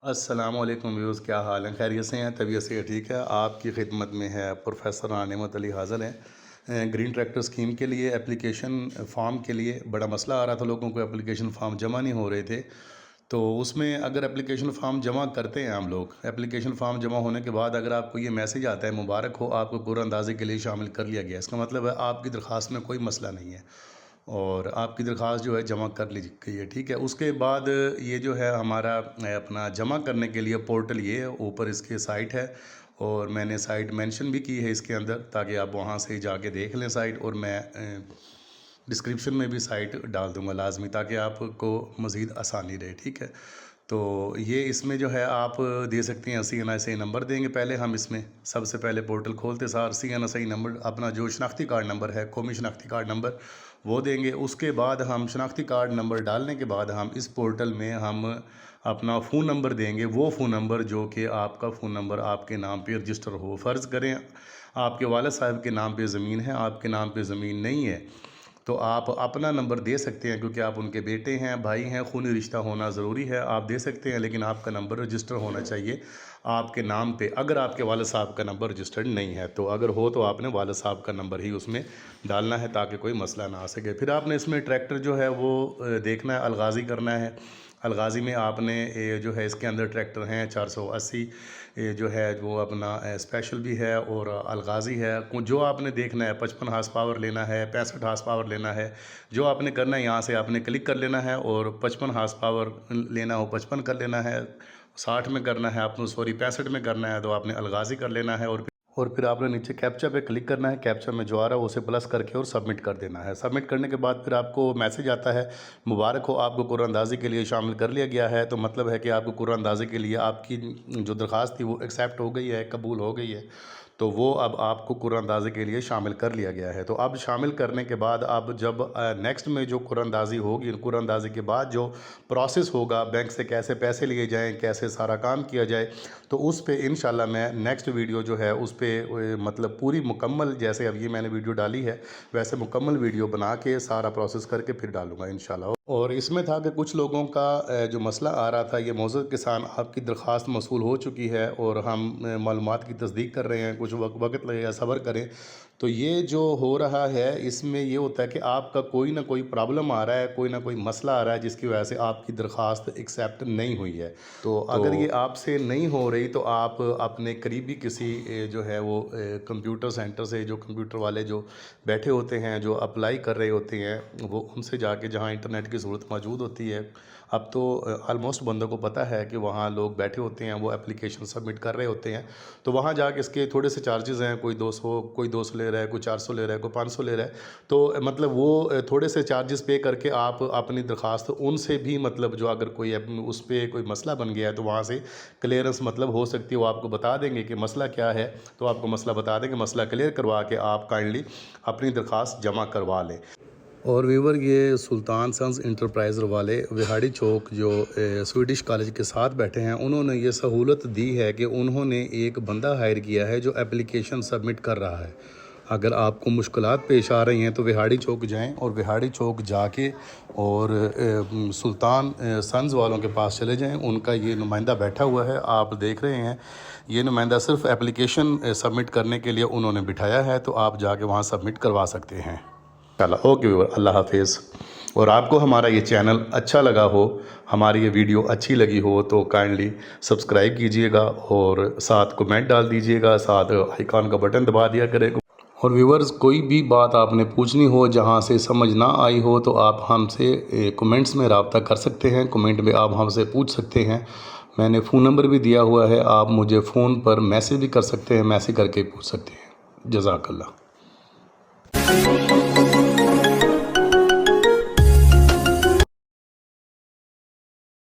السلام علیکم ویوز، کیا حال ہیں؟ خیریت سے ہیں؟ طبیعت سے ٹھیک ہے؟ آپ کی خدمت میں ہے پروفیسر نعمت علی حاضر ہیں۔ گرین ٹریکٹر اسکیم کے لیے اپلیکیشن فارم کے لیے بڑا مسئلہ آ رہا تھا، لوگوں کو اپلیکیشن فارم جمع نہیں ہو رہے تھے۔ تو اس میں اگر اپلیکیشن فارم جمع کرتے ہیں ہم لوگ، اپلیکیشن فارم جمع ہونے کے بعد اگر آپ کو یہ میسیج آتا ہے مبارک ہو، آپ کو قرعہ اندازی کے لیے شامل کر لیا گیا، اس کا مطلب ہے آپ کی درخواست میں کوئی مسئلہ نہیں ہے اور آپ کی درخواست جو ہے جمع کر لی گئی ہے، ٹھیک ہے۔ اس کے بعد یہ جو ہے ہمارا اپنا جمع کرنے کے لیے پورٹل، یہ ہے اوپر اس کے سائٹ ہے اور میں نے سائٹ مینشن بھی کی ہے اس کے اندر، تاکہ آپ وہاں سے جا کے دیکھ لیں سائٹ، اور میں ڈسکرپشن میں بھی سائٹ ڈال دوں گا لازمی، تاکہ آپ کو مزید آسانی رہے، ٹھیک ہے۔ تو یہ اس میں جو ہے آپ دے سکتے ہیں CNSA نمبر دیں گے پہلے ہم اس میں، سب سے پہلے پورٹل کھولتے سار CNSA نمبر، اپنا جو شناختی کارڈ نمبر ہے، قومی شناختی کارڈ نمبر، وہ دیں گے۔ اس کے بعد ہم شناختی کارڈ نمبر ڈالنے کے بعد ہم اس پورٹل میں ہم اپنا فون نمبر دیں گے، وہ فون نمبر جو کہ آپ کا فون نمبر آپ کے نام پہ رجسٹر ہو۔ فرض کریں آپ کے والد صاحب کے نام پہ زمین ہے، آپ کے نام پہ زمین نہیں ہے، تو آپ اپنا نمبر دے سکتے ہیں، کیونکہ آپ ان کے بیٹے ہیں، بھائی ہیں، خونی رشتہ ہونا ضروری ہے، آپ دے سکتے ہیں، لیکن آپ کا نمبر رجسٹر ہونا چاہیے آپ کے نام پہ۔ اگر آپ کے والد صاحب کا نمبر رجسٹرڈ نہیں ہے تو اگر ہو تو آپ نے والد صاحب کا نمبر ہی اس میں ڈالنا ہے، تاکہ کوئی مسئلہ نہ آ سکے۔ پھر آپ نے اس میں ٹریکٹر جو ہے وہ دیکھنا ہے، الغازی کرنا ہے۔ الغازی میں آپ نے جو ہے اس کے اندر ٹریکٹر ہیں 480 جو ہے وہ اپنا اسپیشل بھی ہے اور الغازی ہے۔ جو آپ نے دیکھنا ہے 55 ہارس پاور لینا ہے، 65 ہارس پاور لینا ہے، جو آپ نے کرنا ہے یہاں سے آپ نے کلک کر لینا ہے، اور 55 ہارس پاور لینا ہو 55 کر لینا ہے، 60 میں کرنا ہے آپ نے، 65 میں کرنا ہے تو آپ نے الغازی کر لینا ہے، اور پھر آپ نے نیچے کیپچا پہ کلک کرنا ہے۔ کیپچا میں جو آ رہا ہے اسے پلس کر کے اور سبمٹ کر دینا ہے۔ سبمٹ کرنے کے بعد پھر آپ کو میسیج آتا ہے مبارک ہو، آپ کو قرعہ اندازی کے لیے شامل کر لیا گیا ہے، تو مطلب ہے کہ آپ کو قرعہ اندازی کے لیے آپ کی جو درخواست تھی وہ ایکسیپٹ ہو گئی ہے، قبول ہو گئی ہے، تو وہ اب آپ کو قرعہ اندازی کے لیے شامل کر لیا گیا ہے۔ تو اب شامل کرنے کے بعد اب جب نیکسٹ میں جو قرعہ اندازی ہوگی، قرعہ اندازی کے بعد جو پروسیس ہوگا، بینک سے کیسے پیسے لیے جائیں، کیسے سارا کام کیا جائے، تو اس پہ انشاءاللہ میں نیکسٹ ویڈیو جو ہے اس پہ مطلب پوری مکمل، جیسے اب یہ میں نے ویڈیو ڈالی ہے ویسے مکمل ویڈیو بنا کے سارا پروسیس کر کے پھر ڈالوں گا انشاءاللہ۔ اور اس میں تھا کہ کچھ لوگوں کا جو مسئلہ آ رہا تھا، یہ معزز کسان آپ کی درخواست موصول ہو چکی ہے اور ہم معلومات کی تصدیق کر رہے ہیں، کچھ وقت لگے گا، صبر کریں۔ تو یہ جو ہو رہا ہے اس میں یہ ہوتا ہے کہ آپ کا کوئی نہ کوئی پرابلم آ رہا ہے، کوئی نہ کوئی مسئلہ آ رہا ہے جس کی وجہ سے آپ کی درخواست ایکسیپٹ نہیں ہوئی ہے۔ تو اگر یہ آپ سے نہیں ہو رہی تو آپ اپنے قریبی کسی جو ہے وہ کمپیوٹر سینٹر سے، جو کمپیوٹر والے جو بیٹھے ہوتے ہیں، جو اپلائی کر رہے ہوتے ہیں، وہ ان سے جا کے، جہاں انٹرنیٹ کی ضرورت موجود ہوتی ہے، اب تو آلموسٹ بندوں کو پتہ ہے کہ وہاں لوگ بیٹھے ہوتے ہیں، وہ اپلیکیشن سبمٹ کر رہے ہوتے ہیں، تو وہاں جا کے اس کے تھوڑے سے چارجز ہیں، کوئی 200 لے رہا ہے، کوئی 400 لے رہا ہے، کوئی 500 لے رہا ہے، تو مطلب وہ تھوڑے سے چارجز پے کر کے آپ اپنی درخواست ان سے بھی، مطلب جو اگر کوئی اس پہ کوئی مسئلہ بن گیا ہے تو وہاں سے کلیئرنس مطلب ہو سکتی ہے، وہ آپ کو بتا دیں گے کہ مسئلہ کیا ہے، تو آپ کو مسئلہ بتا دیں گے، مسئلہ کلیئر کروا کے آپ کائنڈلی اپنی درخواست جمع کروا لیں۔ اور ویور، یہ سلطان سنز انٹرپرائزر والے وہاڑی چوک جو سویڈش کالج کے ساتھ بیٹھے ہیں، انہوں نے یہ سہولت دی ہے کہ انہوں نے ایک بندہ ہائر کیا ہے جو اپلیکیشن سبمٹ کر رہا ہے۔ اگر آپ کو مشکلات پیش آ رہی ہیں تو وہاڑی چوک جائیں، اور وہاڑی چوک جا کے اور سلطان سنز والوں کے پاس چلے جائیں، ان کا یہ نمائندہ بیٹھا ہوا ہے، آپ دیکھ رہے ہیں، یہ نمائندہ صرف اپلیکیشن سبمٹ کرنے کے لیے انہوں نے بٹھایا ہے، تو آپ جا کے وہاں سبمٹ کروا سکتے ہیں۔ چلو اوکے ویور، اللہ حافظ۔ اور آپ کو ہمارا یہ چینل اچھا لگا ہو، ہماری یہ ویڈیو اچھی لگی ہو تو کائنڈلی سبسکرائب کیجئے گا اور ساتھ کومنٹ ڈال دیجئے گا، ساتھ آئیکن کا بٹن دبا دیا کرے گا۔ اور ویورز، کوئی بھی بات آپ نے پوچھنی ہو، جہاں سے سمجھ نہ آئی ہو، تو آپ ہم سے کومنٹس میں رابطہ کر سکتے ہیں، کومنٹ میں آپ ہم سے پوچھ سکتے ہیں۔ میں نے فون نمبر بھی دیا ہوا ہے، آپ مجھے فون پر میسیج بھی کر سکتے ہیں، میسیج کر کے پوچھ سکتے ہیں۔ جزاک اللہ۔